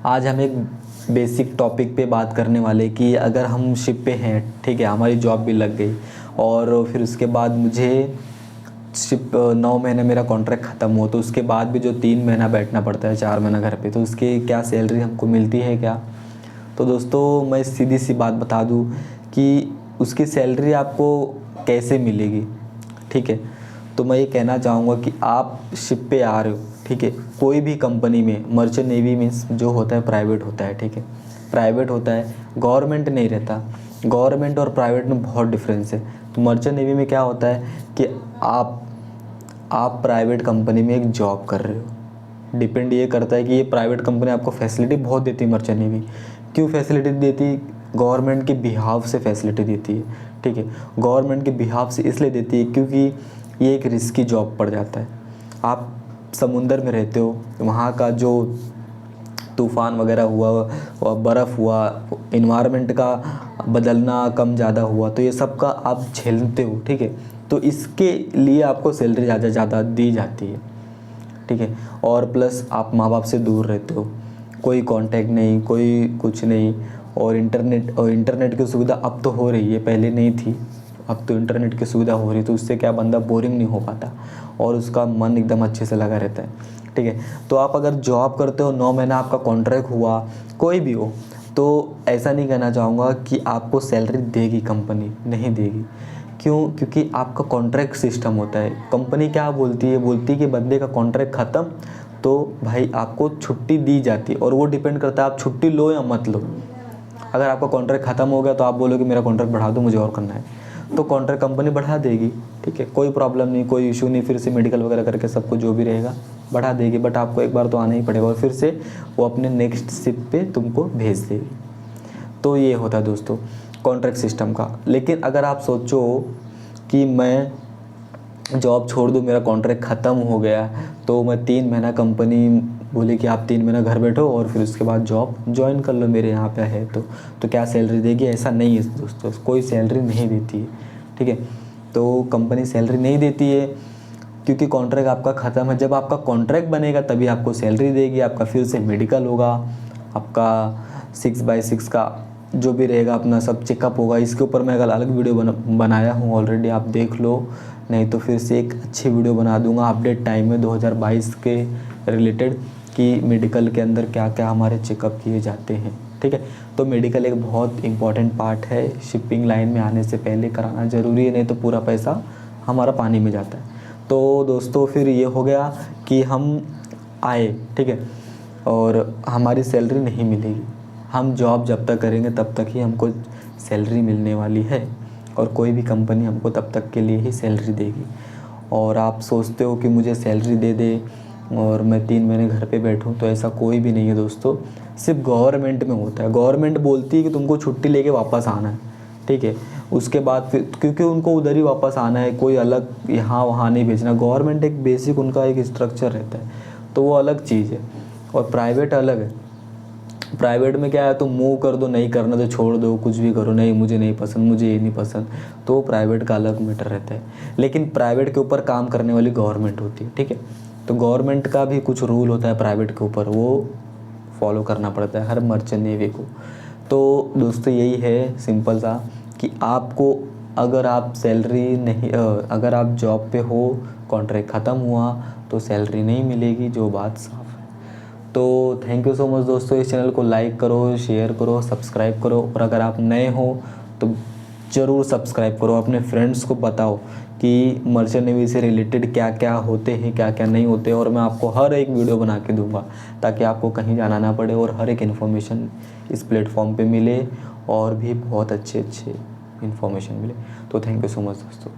आज हम एक बेसिक टॉपिक पे बात करने वाले कि अगर हम शिप पे हैं, ठीक है, हमारी जॉब भी लग गई और फिर उसके बाद मुझे शिप 9 महीने मेरा कॉन्ट्रैक्ट ख़त्म हो, तो उसके बाद भी जो 3 महीना बैठना पड़ता है, 4 महीना घर पे, तो उसकी क्या सैलरी हमको मिलती है क्या? तो दोस्तों मैं सीधी सी बात बता दूं कि उसकी सैलरी आपको कैसे मिलेगी, ठीक है। तो मैं ये कहना चाहूँगा कि आप शिप पे आ रहे हो, ठीक है, कोई भी कंपनी में, मर्चेंट नेवी मीन्स जो होता है प्राइवेट होता है, ठीक है, प्राइवेट होता है, गवर्नमेंट नहीं रहता। गवर्नमेंट और प्राइवेट में बहुत डिफरेंस है। तो मर्चेंट नेवी में क्या होता है कि आप प्राइवेट कंपनी में एक जॉब कर रहे हो। डिपेंड ये करता है कि ये प्राइवेट कंपनी आपको फैसिलिटी बहुत देती है। मर्चेंट नेवी क्यों फैसिलिटी देती? गवर्नमेंट के बिहाफ से फैसिलिटी देती है, ठीक है। गवर्नमेंट के बिहाफ से इसलिए देती है क्योंकि ये एक रिस्की जॉब पड़ जाता है। आप समुंदर में रहते हो, वहाँ का जो तूफ़ान वगैरह हुआ और बर्फ़ हुआ, इन्वायरमेंट का बदलना कम ज़्यादा हुआ, तो ये सब का आप झेलते हो, ठीक है। तो इसके लिए आपको सैलरी ज़्यादा दी जाती है, ठीक है। और प्लस आप माँ बाप से दूर रहते हो, कोई कांटेक्ट नहीं, कोई कुछ नहीं। और इंटरनेट की सुविधा अब तो हो रही है, पहले नहीं थी, अब तो इंटरनेट की सुविधा हो रही है, तो उससे क्या बंदा बोरिंग नहीं हो पाता और उसका मन एकदम अच्छे से लगा रहता है, ठीक है। तो आप अगर जॉब करते हो, 9 महीना आपका कॉन्ट्रैक्ट हुआ, कोई भी हो, तो ऐसा नहीं कहना चाहूँगा कि आपको सैलरी देगी कंपनी, नहीं देगी। क्यों? क्योंकि आपका कॉन्ट्रैक्ट सिस्टम होता है। कंपनी क्या बोलती है कि बंदे का कॉन्ट्रैक्ट ख़त्म तो भाई आपको छुट्टी दी जाती है, और वो डिपेंड करता है आप छुट्टी लो या मत लो। अगर आपका कॉन्ट्रैक्ट ख़त्म हो गया तो आप बोलोगे मेरा कॉन्ट्रैक्ट बढ़ा दो, मुझे और करना है, तो कॉन्ट्रैक्ट कंपनी बढ़ा देगी, ठीक है, कोई प्रॉब्लम नहीं, कोई इशू नहीं। फिर से मेडिकल वगैरह करके सबको जो भी रहेगा बढ़ा देगी, बट आपको एक बार तो आना ही पड़ेगा और फिर से वो अपने नेक्स्ट शिप पे तुमको भेज देगी। तो ये होता है दोस्तों कॉन्ट्रैक्ट सिस्टम का। लेकिन अगर आप सोचो कि मैं जॉब छोड़ दूँ, मेरा कॉन्ट्रैक्ट ख़त्म हो गया, तो मैं 3 महीना, कंपनी बोले कि आप 3 महीना घर बैठो और फिर उसके बाद जॉब ज्वाइन कर लो, मेरे यहाँ पे है तो क्या सैलरी देगी? ऐसा नहीं है दोस्तों, कोई सैलरी नहीं देती है, ठीक है। तो कंपनी सैलरी नहीं देती है क्योंकि कॉन्ट्रैक्ट आपका ख़त्म है। जब आपका कॉन्ट्रैक्ट बनेगा तभी आपको सैलरी देगी। आपका फिर से मेडिकल होगा, आपका 6/6 का जो भी रहेगा अपना सब चेकअप होगा। इसके ऊपर मैं एक अलग वीडियो बनाया हूँ ऑलरेडी, आप देख लो, नहीं तो फिर से एक अच्छी वीडियो बना दूंगा अपडेट टाइम में 2022 के रिलेटेड कि मेडिकल के अंदर क्या क्या हमारे चेकअप किए जाते हैं, ठीक है। तो मेडिकल एक बहुत इंपॉर्टेंट पार्ट है, शिपिंग लाइन में आने से पहले कराना ज़रूरी है, नहीं तो पूरा पैसा हमारा पानी में जाता है। तो दोस्तों फिर ये हो गया कि हम आए, ठीक है, और हमारी सैलरी नहीं मिलेगी। हम जॉब जब तक करेंगे तब तक ही हमको सैलरी मिलने वाली है, और कोई भी कंपनी हमको तब तक के लिए ही सैलरी देगी। और आप सोचते हो कि मुझे सैलरी दे दे और मैं 3 महीने घर पे बैठूं, तो ऐसा कोई भी नहीं है दोस्तों। सिर्फ गवर्नमेंट में होता है। गवर्नमेंट बोलती है कि तुमको छुट्टी लेके वापस आना है, ठीक है। उसके बाद फिर क्योंकि उनको उधर ही वापस आना है, कोई अलग यहाँ वहाँ नहीं भेजना। गवर्नमेंट एक बेसिक उनका एक स्ट्रक्चर रहता है, तो वो अलग चीज़ है, और प्राइवेट अलग है। प्राइवेट में क्या है, तुम मूव कर दो, नहीं करना तो छोड़ दो, कुछ भी करो, नहीं मुझे नहीं पसंद, मुझे ये नहीं पसंद, तो प्राइवेट का अलग मैटर रहता है। लेकिन प्राइवेट के ऊपर काम करने वाली गवर्नमेंट होती है, ठीक है। तो गवर्नमेंट का भी कुछ रूल होता है प्राइवेट के ऊपर, वो फॉलो करना पड़ता है हर मर्चेंट नेवी को। तो दोस्तों यही है सिंपल सा कि आपको अगर आप सैलरी नहीं अगर आप जॉब पे हो, कॉन्ट्रैक्ट ख़त्म हुआ तो सैलरी नहीं मिलेगी, जो बात साफ है। तो थैंक यू सो मच दोस्तों। इस चैनल को लाइक करो, शेयर करो, सब्सक्राइब करो, और अगर आप नए हो तो ज़रूर सब्सक्राइब करो। अपने फ्रेंड्स को बताओ कि मर्चेंट नेवी से रिलेटेड क्या क्या होते हैं, क्या क्या नहीं होते, और मैं आपको हर एक वीडियो बना के दूंगा ताकि आपको कहीं जाना ना पड़े और हर एक इन्फॉर्मेशन इस प्लेटफॉर्म पे मिले, और भी बहुत अच्छे इन्फॉर्मेशन मिले। तो थैंक यू सो मच दोस्तों।